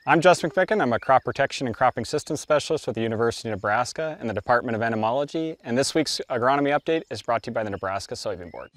I'm Justin McMechan. I'm a crop protection and cropping systems specialist with the University of Nebraska in the Department of Entomology, and this week's agronomy update is brought to you by the Nebraska Soybean Board.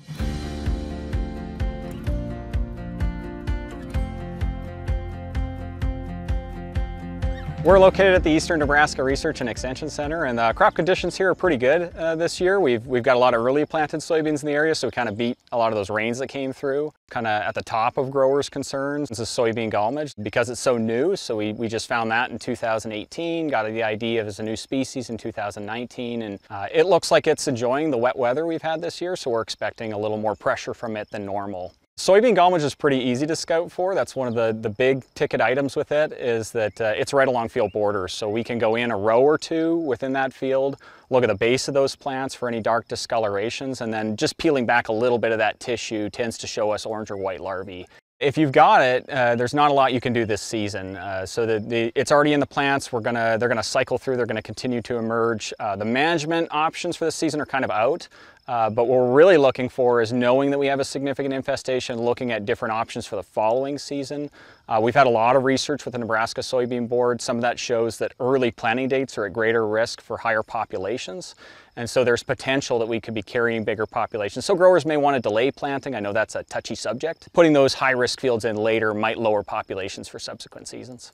We're located at the Eastern Nebraska Research and Extension Center, and the crop conditions here are pretty good this year. We've got a lot of early planted soybeans in the area, so we kind of beat a lot of those rains that came through. Kind of at the top of growers' concerns is soybean gall midge because it's so new. So we just found that in 2018, got the idea of as a new species in 2019, and it looks like it's enjoying the wet weather we've had this year, so we're expecting a little more pressure from it than normal. Soybean gall midge is pretty easy to scout for. That's one of the big ticket items with it, is that it's right along field borders. So we can go in a row or two within that field, look at the base of those plants for any dark discolorations, and then just peeling back a little bit of that tissue tends to show us orange or white larvae. If you've got it, there's not a lot you can do this season. It's already in the plants. They're gonna cycle through. They're gonna continue to emerge. The management options for this season are kind of out. But what we're really looking for is knowing that we have a significant infestation, looking at different options for the following season. We've had a lot of research with the Nebraska Soybean Board. Some of that shows that early planting dates are at greater risk for higher populations. And so there's potential that we could be carrying bigger populations. So growers may want to delay planting. I know that's a touchy subject. Putting those high-risk fields in later might lower populations for subsequent seasons.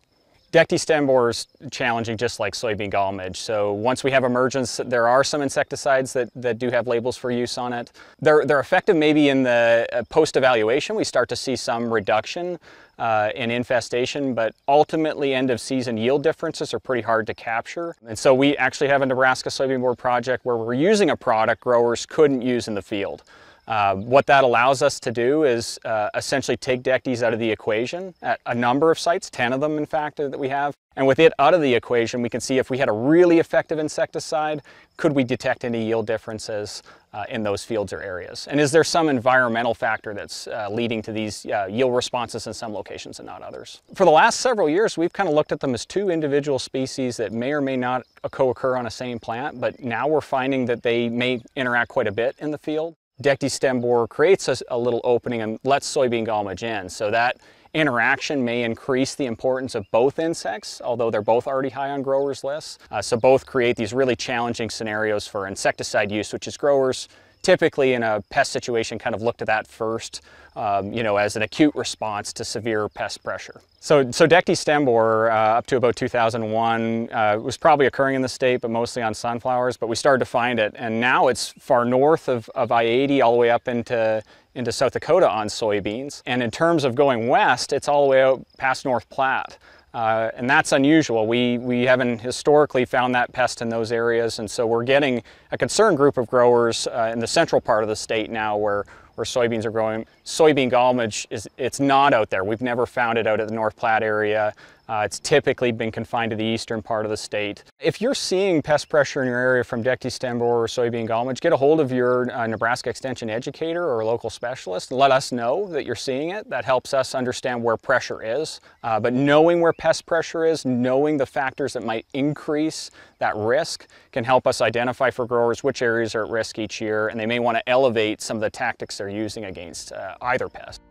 Dectes stem borer is challenging just like soybean gall midge. So once we have emergence, there are some insecticides that do have labels for use on it. They're effective maybe in the post-evaluation. We start to see some reduction in infestation, but ultimately end of season yield differences are pretty hard to capture. And so we actually have a Nebraska Soybean Board project where we're using a product growers couldn't use in the field. What that allows us to do is essentially take dectes out of the equation at a number of sites, 10 of them in fact that we have. And with it out of the equation, we can see if we had a really effective insecticide, could we detect any yield differences in those fields or areas? And is there some environmental factor that's leading to these yield responses in some locations and not others? For the last several years, we've kind of looked at them as two individual species that may or may not co-occur on a same plant, but now we're finding that they may interact quite a bit in the field. Dectes stem borer creates a little opening and lets soybean gall midge in, so that interaction may increase the importance of both insects, although they're both already high on growers' lists. So both create these really challenging scenarios for insecticide use, which is growers typically in a pest situation kind of look to that first, as an acute response to severe pest pressure. So dectes stem borer up to about 2001 was probably occurring in the state, but mostly on sunflowers, but we started to find it, and now it's far north of I-80 all the way up into South Dakota on soybeans. And in terms of going west, it's all the way out past North Platte. And that's unusual. We haven't historically found that pest in those areas, and so we're getting a concerned group of growers in the central part of the state now where soybeans are growing. Soybean gall midge it's not out there. We've never found it out at the North Platte area. It's typically been confined to the eastern part of the state. If you're seeing pest pressure in your area from dectes stem borer or soybean gall midge, get a hold of your Nebraska Extension educator or a local specialist and let us know that you're seeing it. That helps us understand where pressure is. But knowing where pest pressure is, knowing the factors that might increase that risk can help us identify for growers which areas are at risk each year, and they may want to elevate some of the tactics they're using against either pest.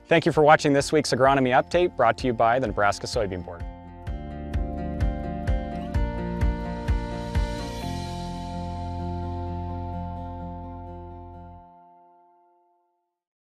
Thank you for watching this week's agronomy update brought to you by the Nebraska Soybean Board.